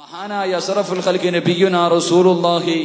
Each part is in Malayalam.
മഹാനായ അസ്റഫുൽ ഖൽഖി നബിയുനാ റസൂലുള്ളാഹി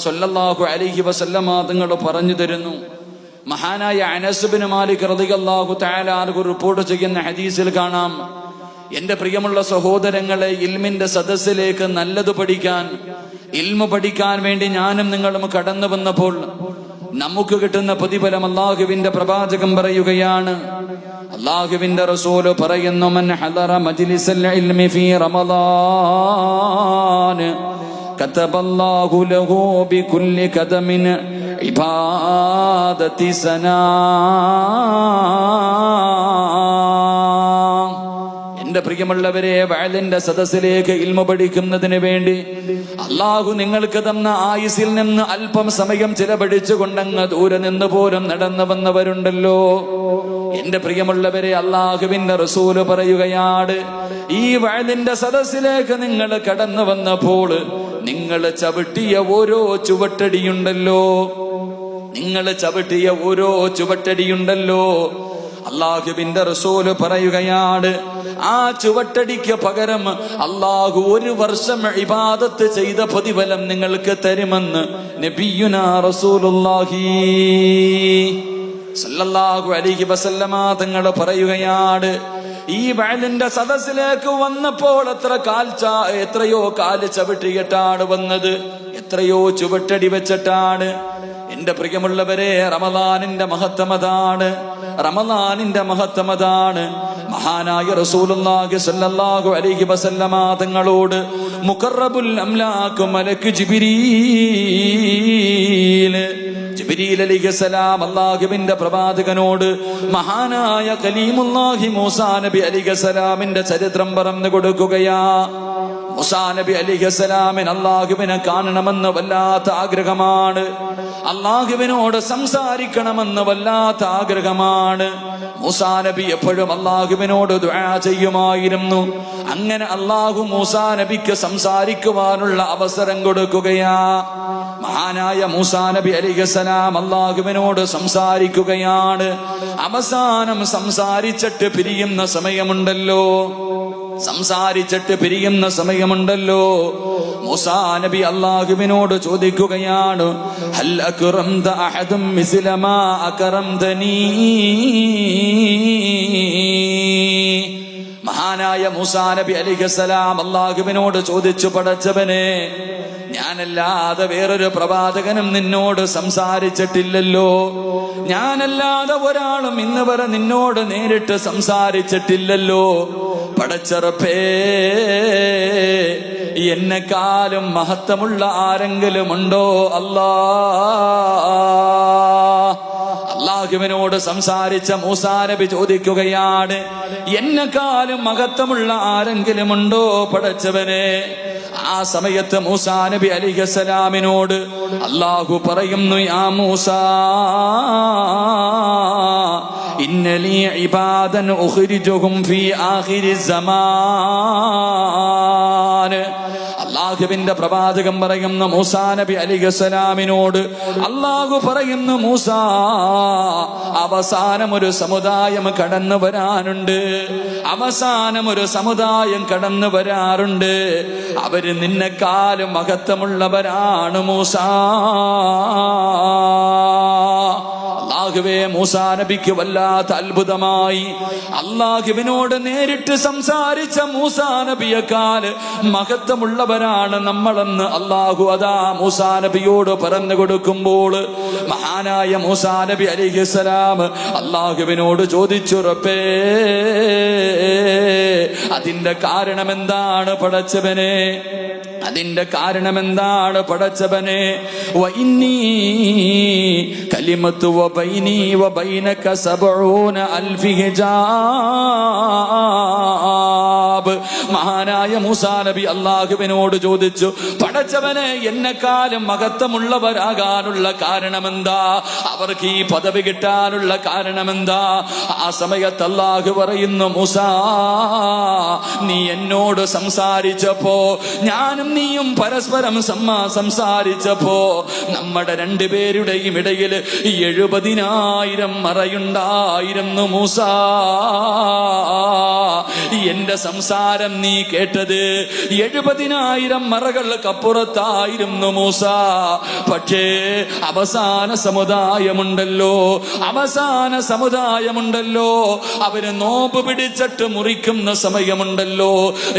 സ്വല്ലല്ലാഹു അലൈഹി വസല്ലമ തങ്ങൾ പറഞ്ഞു തരുന്നു. മഹാനായ അനസ് ഇബ്നു മാലിക് റളിയല്ലാഹു തആല അൻഹു റിപ്പോർട്ട് ചെയ്യുന്ന ഹദീസിൽ കാണാം, എന്റെ പ്രിയമുള്ള സഹോദരങ്ങളെ, ഇൽമിന്റെ സദസ്സിലേക്ക് നല്ലത് പഠിക്കാൻ, ഇൽമു പഠിക്കാൻ വേണ്ടി ഞാനും നിങ്ങളും കടന്നു വന്നപ്പോൾ നമുക്ക് കിട്ടുന്ന പ്രതിഫലം അല്ലാഹുവിന്റെ പ്രവാചകൻ പറയുകയാണ്. അല്ലാഹുവിന്റെ റസൂല് പറയുന്നു, മൻ ഹദറ മജ്ലിസൽ ഇൽമി ഫീ റമളാൻ കതബല്ലാഹു ലഹു ബികുല്ലി ഖദമിൻ ഇബാദത്തി സനാ. എന്റെ പ്രിയമുള്ളവരെ, വഅലിന്റെ സദസ്സിലേക്ക് ഇൽമു പഠിക്കുന്നതിന് വേണ്ടി അല്ലാഹു നിങ്ങൾക്ക് തന്ന ആയുസിൽ നിന്ന് അല്പം സമയം ചിലവഴിച്ചുകൊണ്ടങ്ങ് ദൂരെ നിന്ന് പോലും നടന്നു വന്നവരുണ്ടല്ലോ. എന്റെ പ്രിയമുള്ളവരെ, അല്ലാഹുവിന്റെ റസൂല് പറയുകയാണ്, ഈ വഅലിന്റെ സദസ്സിലേക്ക് നിങ്ങൾ കടന്നു വന്നപ്പോൾ നിങ്ങൾ ചവിട്ടിയ ഓരോ ചുവട്ടടിയുണ്ടല്ലോ, അല്ലാഹുവിന്റെ റസൂല് പറയുകയാണ്, ആ ചുവട്ടടിക്ക് പകരം അല്ലാഹു 1 വർഷം ഇബാദത്ത് ചെയ്ത പ്രതിഫലം നിങ്ങൾക്ക് തരുമെന്ന് നബിയുനാ റസൂലുള്ളാഹി സല്ലല്ലാഹു അലൈഹി വസല്ലമ തങ്ങൾ പറയുകയാണ്. ഈ വഅലിന്റെ സദസ്സിലേക്ക് വന്നപ്പോൾ എത്രയോ കാല് ചവിട്ടിയിട്ടാണ് വന്നത്, എത്രയോ ചുവട്ടടി വെച്ചിട്ടാണ്. എന്റെ പ്രിയമുള്ളവരെ, റമളാനിന്റെ മഹത്വമതാണ്. മഹാനായ റസൂലുള്ളാഹി സ്വല്ലല്ലാഹു അലൈഹി വസല്ലമ തങ്ങളോട് മുഖറബുൽ അംലാക് മലക്ക് ജിബ്രീൽ അലൈഹിസ്സലാം അല്ലാഹുവിന്റെ പ്രവാചകനോട് മഹാനായ കലീമുല്ലാഹി മൂസാ നബി അലൈഹിസ്സലാമിന്റെ ചരിത്രം പറഞ്ഞു കൊടുക്കുകയാ. മൂസാ നബി അലൈഹിസ്സലാമിന് അല്ലാഹുവിനെ കാണണമെന്ന് വല്ലാത്ത ആഗ്രഹമാണ്, അല്ലാഹുവിനോട് സംസാരിക്കണമെന്ന് വല്ലാത്ത ആഗ്രഹമാണ്. മൂസാ നബി എപ്പോഴും അല്ലാഹുവിനോട് ദുആ ചെയ്യുമായിരുന്നു. അങ്ങനെ അല്ലാഹു മൂസാ നബിക്ക് സംസാരിക്കുവാനുള്ള അവസരം കൊടുക്കുകയാ. മഹാനായ മൂസാ നബി അലൈഹിസ്സലാം അല്ലാഹുവിനോട് സംസാരിക്കുകയാണ്. അവസാനം സംസാരിച്ചിട്ട് പിരിയുന്ന സമയമുണ്ടല്ലോ, മൂസാ നബി അല്ലാഹുവിനോട് ചോദിക്കുകയാണ്, ഹൽ അക്റംത അഹദും മിസ്ല മാ അക്റംതനീ. മഹാനായ മൂസാ നബി അലൈഹിസ്സലാം അല്ലാഹുവിനോട് ചോദിച്ചു, പടച്ചവനെ, ഞാനല്ലാതെ വേറൊരു പ്രവാചകനും നിന്നോട് സംസാരിച്ചിട്ടില്ലല്ലോ, ഞാനല്ലാതെ ഒരാളും ഇന്ന് വരെ നിന്നോട് നേരിട്ട് സംസാരിച്ചിട്ടില്ലല്ലോ. പടച്ചറപ്പേ, എന്നെക്കാളും മഹത്വമുള്ള ആരെങ്കിലും ഉണ്ടോ അല്ലാ? അല്ലാഹുവിനോട് സംസാരിച്ച മൂസാ നബി ചോദിക്കുകയാണ്, എന്നെക്കാളും മഹത്വമുള്ള ആരെങ്കിലും ഉണ്ടോ പടച്ചവനെ? ആ സമയത്ത് മൂസാ നബി അലൈഹിസ്സലാമിനോട് അല്ലാഹു പറയുന്നു, യാ മൂസാ, ഇന്നലി ഇബാദൻ ഉഖ്രിജുഹും ഫീ ആഖിരി സമാൻ. അല്ലാഹുവിന്റെ പ്രവാചകൻ പറയുന്ന മൂസാ നബി അലൈഹിസ്സലാമിനോട് അല്ലാഹു പറയുന്നു, മൂസാ, അവസാനം ഒരു സമുദായം കടന്നു വരാറുണ്ട്, അവര് നിന്നെക്കാളും മഹത്വമുള്ളവരാണ് മൂസാ. അല്ലാഹുവേ, മൂസാ നബിക്ക് വല്ലാത്ത അത്ഭുതമായി. അല്ലാഹുവിനോട് നേരിട്ട് സംസാരിച്ച മൂസാ നബിയേക്കാൾ മഹത്വമുള്ളവരാണ് നമ്മളെന്ന് അല്ലാഹു അതാ മൂസാ നബിയോട് പറഞ്ഞു കൊടുക്കുമ്പോൾ മഹാനായ മൂസാ നബി അലൈഹിസ്സലാം അല്ലാഹുവിനോട് ചോദിച്ചു, റബ്ബേ, അതിന്റെ കാരണമെന്താണ് പടച്ചവനെ? വഇന്നീ കലിമത്തു വബൈനി വബൈനക 70,000 ഹിജാബ്. മഹാനായ മൂസാ നബി അല്ലാഹുവിനോട് ചോദിച്ചു, പടച്ചവനെ, എന്നെക്കാളും മഹത്വമുള്ളവരാകാനുള്ള കാരണമെന്താ? അവർക്ക് ഈ പദവി കിട്ടാനുള്ള കാരണമെന്താ? ആ സമയത്ത് അല്ലാഹു പറയുന്നു, മൂസാ, നീ എന്നോട് സംസാരിച്ചപ്പോ, ഞാനും നീയും പരസ്പരം സംസാരിച്ചപ്പോ നമ്മുടെ രണ്ടുപേരുടെയും ഇടയിൽ 70,000 മറയുണ്ടായിരുന്നു മൂസാ. എന്റെ സംസാരം സംസാരം നീ കേട്ടത് 70,000 മറകൾക്കപ്പുറത്തായിരുന്നു മൂസ. പക്ഷേ അവസാന സമുദായമുണ്ടല്ലോ, അവര് നോമ്പ് പിടിച്ചിട്ട് മുറിക്കുന്ന സമയമുണ്ടല്ലോ,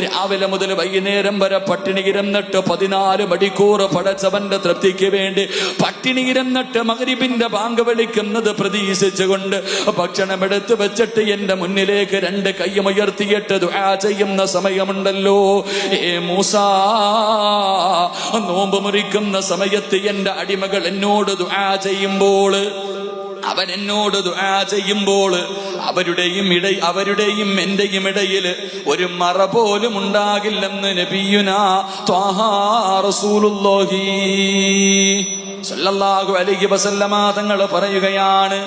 രാവിലെ മുതൽ വൈകുന്നേരം വരെ പട്ടിണി കിടന്നിട്ട് 14 മണിക്കൂർ പടച്ചവന്റെ തൃപ്തിക്ക് വേണ്ടി പട്ടിണി കിടന്നിട്ട് മഗ്രിബിന്റെ ബാങ്ക് വിളിക്കുന്നത് പ്രതീക്ഷിച്ചുകൊണ്ട് ഭക്ഷണം എടുത്തു വെച്ചിട്ട് എന്റെ മുന്നിലേക്ക് 2 കൈയുയർത്തിയിട്ട് ദുആ ചെയ്യുന്ന സമയമുണ്ടല്ലോ. മൂസ, നോമ്പ് മുറിക്കുന്ന സമയത്ത് എന്റെ അടിമകൾ എന്നോട് ദുആ ചെയ്യുമ്പോൾ, അവൻ എന്നോട് ദുആ ചെയ്യുമ്പോൾ അവരുടെയും എന്റെയും ഇടയിൽ ഒരു മറ പോലും ഉണ്ടാകില്ലെന്ന് നബിയുനാ ത്വാഹ റസൂലുള്ളാഹി സ്വല്ലല്ലാഹു അലൈഹി വസല്ലമ തങ്ങൾ പറയുകയാണ്.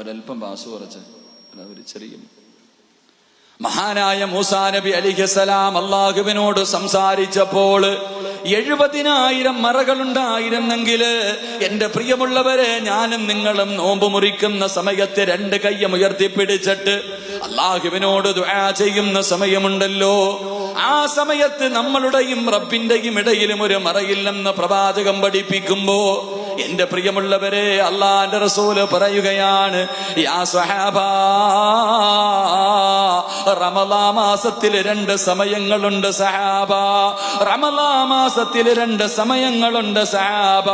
ഒരൽപ്പം ബാസു കുറച്ച് ഒരു ചെറിയ മഹാനായ മൂസാ നബി അലൈഹിസ്സലാം അല്ലാഹുവിനോട് സംസാരിച്ചപ്പോൾ 70,000 മറകളുണ്ടായിരുന്നെങ്കിൽ എന്റെ പ്രിയമുള്ളവരെ, ഞാനും നിങ്ങളും നോമ്പ് മുറിക്കുന്ന സമയത്ത് 2 കൈയും ഉയർത്തിപ്പിടിച്ചിട്ട് അല്ലാഹുവിനോട് ദുആ ചെയ്യുന്ന സമയമുണ്ടല്ലോ, ആ സമയത്ത് നമ്മളുടെയും റബ്ബിന്റെയും ഇടയിലും ഒരു മറയില്ലെന്ന് പ്രവാചകം പഠിപ്പിക്കുമ്പോ, എന്റെ പ്രിയമുള്ളവരെ, അല്ലാഹുവിന്റെ റസൂല് പറയുകയാണ്, യാ സ്വഹാബാ, റമളാൻ മാസത്തിൽ 2 സമയങ്ങളുണ്ട് സഹാബ. റമളാൻ മാസത്തിൽ 2 സമയങ്ങളുണ്ട് സഹാബ.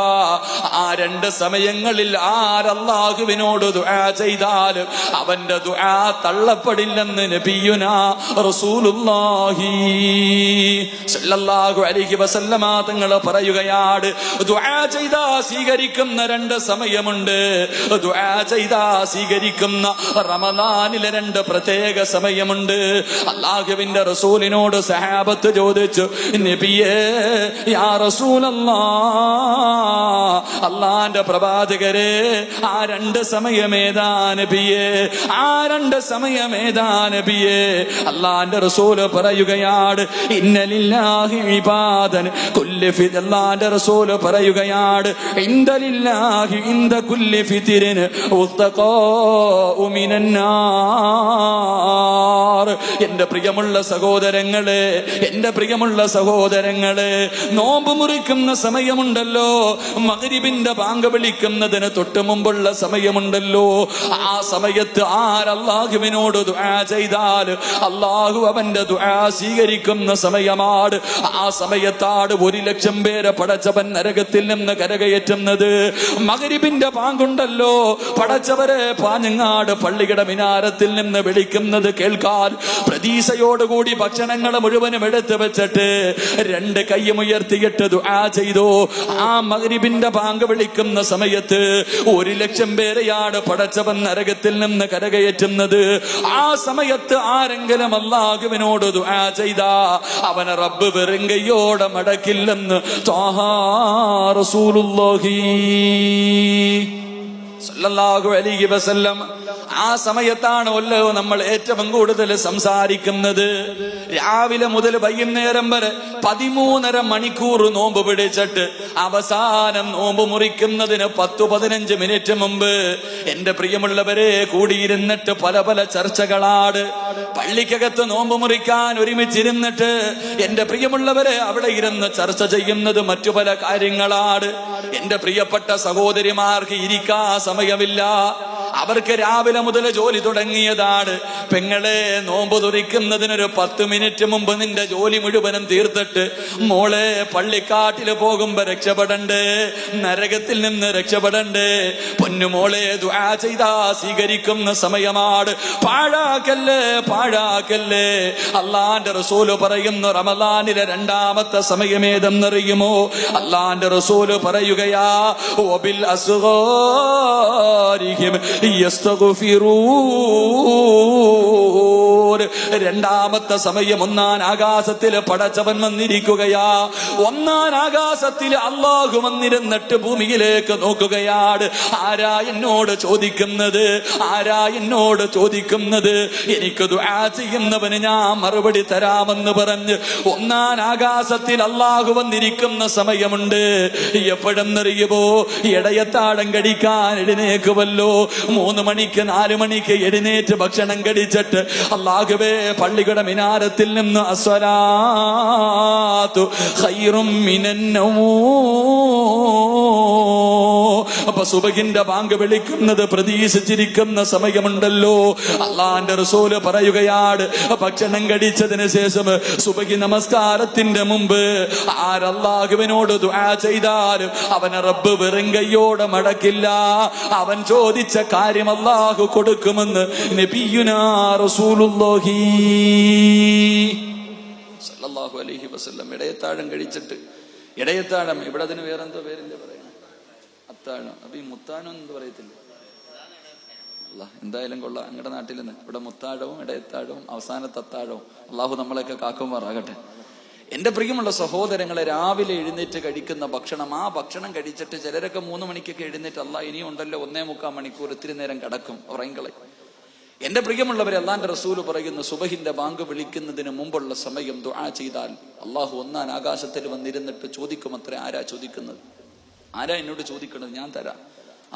ആ 2 സമയങ്ങളിൽ ആരല്ലാഹുവിനോട് ദുആ ചെയ്താൽ അവന്റെ ദുആ തള്ളപ്പെടില്ലെന്ന് നബിയുനാ റസൂലുള്ളാഹി സ്വല്ലല്ലാഹു അലൈഹി വസല്ലമ തങ്ങൾ പറയുകയാണ്. ദുആ ചെയ്താ സ്വീകരിക്കുന്ന 2 സമയമുണ്ട്. ദുആ ചെയ്താ സ്വീകരിക്കുന്ന റമളാനിലെ 2 പ്രത്യേക സമയമുണ്ട്. അല്ലാഹുവിന്റെ റസൂലിനോട് സഹാബത്ത് ചോദിച്ചു, നബിയേ, യാ റസൂലല്ലാഹ്, അല്ലാഹുവിന്റെ പ്രവാചകരെ, ആ 2 സമയമേതാ നബിയേ? ആ 2 സമയമേതാ നബിയേ? അല്ലാഹുവിന്റെ റസൂൽ പറയുകയാണ്, ഇന്നലില്ലാഹി ഇബാദൻ കുല്ലി ഫിത്ർ. അല്ലാഹുവിന്റെ റസൂൽ പറയുകയാണ്, ഇന്നലില്ലാഹി ഇൻദ കുല്ലി ഫിത്രിൻ ഉത്തഖാഉ മിനന്നാർ. എന്റെ പ്രിയമുള്ള സഹോദരങ്ങളെ, നോമ്പ് മുറിക്കുന്ന സമയമുണ്ടല്ലോ, മഗ്രിബിന്റെ ബാങ്ക് വിളിക്കുന്നതിന് തൊട്ട് മുമ്പുള്ള സമയമുണ്ടല്ലോ, ആ സമയത്ത് ആരല്ലാഹുവിനോട് ദുആ ചെയ്താൽ അല്ലാഹു അവന്റെ ദുആ സ്വീകരിക്കുന്ന സമയമാണ്. ആ സമയത്താണ് 1,00,000 പേരെ പടച്ചവൻ നരകത്തിൽ നിന്ന് കരകയറ്റുന്നത്. മഗ്രിബിന്റെ ബാങ്കുണ്ടല്ലോ, പടച്ചവരെ പാഞ്ഞങ്ങാട് പള്ളിയുടെ മിനാരത്തിൽ നിന്ന് വിളിക്കുന്നത് കേൾക്കാൻ പ്രതീക്ഷയോടുകൂടി ഭക്ഷണങ്ങൾ മുഴുവനും എടുത്തു വെച്ചിട്ട് 2 കൈയും ഉയർത്തിയിട്ട് ദുആ ചെയ്തു. ആ മഗ്രിബിന്റെ ബാങ്ക് വിളിക്കുന്ന സമയത്ത് 1,00,000 പേരെയാണ് പടച്ചവൻ നരകത്തിൽ നിന്ന് കരകയറ്റുന്നത്. ആ സമയത്ത് ആരെങ്കിലും അല്ലാഹുവിനോട് ദുആ ചെയ്താ അവനെ റബ്ബ് വെറുങ്കയോടെ മടക്കില്ലെന്ന് ത്വാഹ റസൂലുള്ളാഹി സ്വല്ലല്ലാഹു അലൈഹി വസല്ലം. ആ സമയത്താണല്ലോ നമ്മൾ ഏറ്റവും കൂടുതൽ സംസാരിക്കുന്നത്. രാവിലെ മുതൽ വൈകുന്നേരം വരെ 13.5 മണിക്കൂർ നോമ്പ് പിടിച്ചിട്ട് അവസാനം നോമ്പ് മുറിക്കുന്നതിന് 10-15 മിനിറ്റ് മുമ്പ് എന്റെ പ്രിയമുള്ളവരെ കൂടിയിരുന്നിട്ട് പല ചർച്ചകളാണ്. പള്ളിക്കകത്ത് നോമ്പ് മുറിക്കാൻ ഒരുമിച്ചിരുന്നിട്ട് എന്റെ പ്രിയമുള്ളവരെ അവിടെ ഇരുന്ന് ചർച്ച ചെയ്യുന്നത് മറ്റു പല കാര്യങ്ങളാണ്. എന്റെ പ്രിയപ്പെട്ട സഹോദരിമാർക്ക് ഇരിക്കാൻ സമയമില്ല. അവർക്ക് രാവിലെ മുതൽ ജോലി തുടങ്ങിയതാണ്. പെങ്ങളെ, നോമ്പ് തുറിക്കുന്നതിനൊരു 10 മിനിറ്റ് മുമ്പ് നിന്റെ ജോലി മുഴുവനും തീർത്തിട്ട് മോളെ പള്ളിക്കാട്ടിൽ പോകുമ്പോ രക്ഷപ്പെടണ്ടേ, നരകത്തിൽ നിന്ന് രക്ഷപ്പെടണ്ടേ. പൊന്നുമോളെ, ദുആ ചെയ്താ സ്വീകരിക്കുന്ന സമയമാണ്. പാഴാക്കല്ലേ. അല്ലാഹുവിന്റെ റസൂല് പറയുന്നു, റമളാനിലെ 2ാമത്തെ സമയമേതെന്നറിയുമോ? അല്ലാഹുവിന്റെ റസൂല് പറയുകയാ, വബിൽ അസ്ഗാരിഹിം യസ്തഗ്ഫിറൂൻ. 2ാമത്തെ സമയം 1-ാം ആകാശത്തിൽ പടച്ചവൻ വന്നിരിക്കുകയാ. 1-ാം ആകാശത്തിൽ അല്ലാഹു വന്നിരുന്നിട്ട് ഭൂമിയിലേക്ക് നോക്കുകയാണ്. ആരാ എന്നോട് ചോദിക്കുന്നത്? എനിക്ക് ദുആ ചെയ്യുന്നവന് ഞാൻ മറുപടി തരാമെന്ന് പറഞ്ഞ് 1-ാം ആകാശത്തിൽ അല്ലാഹു വന്നിരിക്കുന്ന സമയമുണ്ട്. എപ്പോഴെന്നറിയുമോ? ഇടയത്താഴം കടിക്കാൻ എഴുന്നേക്കുമല്ലോ. 3 മണിക്ക് 4 മണിക്ക് എഴുന്നേറ്റ് ഭക്ഷണം കഴിച്ചിട്ട് അല്ലാഹു അല്ലാഹുവേ പള്ളിയുടെ മിനാരത്തിൽ നിന്ന് അസ്സലാത്തു ഖൈറും മിനൻ നൗം. അപ്പൊ സുബഹിന്റെ ബാങ്ക് വിളിക്കുന്നത് പ്രതീക്ഷിച്ചിരിക്കുന്ന സമയമുണ്ടല്ലോ. അള്ളാന്റെ റസൂല് പറയുകയാണ്, ഭക്ഷണം കഴിച്ചതിന് ശേഷം സുബഹി നമസ്കാരത്തിന്റെ മുമ്പ് ആരല്ലാഹുവിനോട് ദുആ ചെയ്താലും അവനെ റബ്ബ് വെറും കയ്യോടെ മടക്കില്ല. അവൻ ചോദിച്ച കാര്യം അല്ലാഹു കൊടുക്കുമെന്ന് നബിയുനാ റസൂലുള്ളാഹി സല്ലല്ലാഹു അലൈഹി വസല്ലം. ഇടയത്താഴം കഴിച്ചിട്ട്, ഇടയത്താഴം ഇവിടെ അതിന് വേറെന്തോ പേരില്ലേ പറയുന്നത്, അത്താഴം. അപ്പൊ ഈ മുത്താനം എന്ന് പറയത്തില്ല. അല്ല, എന്തായാലും കൊള്ളാം. ഞങ്ങളുടെ നാട്ടിൽ നിന്ന് ഇവിടെ മുത്താഴവും ഇടയത്താഴവും അവസാനത്തെ അത്താഴവും അള്ളാഹു നമ്മളെയൊക്കെ കാക്കുമാറാകട്ടെ. എന്റെ പ്രിയമുള്ള സഹോദരങ്ങളെ, രാവിലെ എഴുന്നേറ്റ് കഴിക്കുന്ന ഭക്ഷണം, ആ ഭക്ഷണം കഴിച്ചിട്ട് ചിലരൊക്കെ 3 മണിക്കൊക്കെ എഴുന്നേറ്റ് അല്ലാ ഇനിയും ഉണ്ടല്ലോ 1.25 മണിക്കൂർ ഇത്തിരി നേരം കിടക്കും, ഉറങ്ങളെ. എന്റെ പ്രിയമുള്ളവരെ, അള്ളാന്റെ റസൂല് പറയുന്നു, സുബഹിന്റെ ബാങ്ക് വിളിക്കുന്നതിന് മുമ്പുള്ള സമയം ദുആ ചെയ്താൽ അള്ളാഹു ഒന്നാൻ ആകാശത്തിൽ വന്നിരുന്നിട്ട് ചോദിക്കുമത്രേ. ആരാ ചോദിക്കുന്നത്? ആരാ എന്നോട് ചോദിക്കണത്? ഞാൻ തരാം.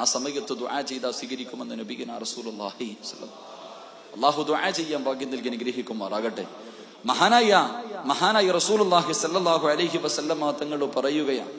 ആ സമയത്ത് ദുആ ചെയ്താൽ സ്വീകരിക്കുമെന്ന് നബിയുനാ റസൂലുള്ളാഹി സ്വല്ലല്ലാഹു. അള്ളാഹു ദുആ ചെയ്യാൻ ഭാഗ്യം നൽകി അനുഗ്രഹിക്കുമാറാകട്ടെ. മഹാനായ റസൂലുള്ളാഹി സ്വല്ലല്ലാഹു അലൈഹി വസല്ലമ തങ്ങൾ പറയുകയാണ്,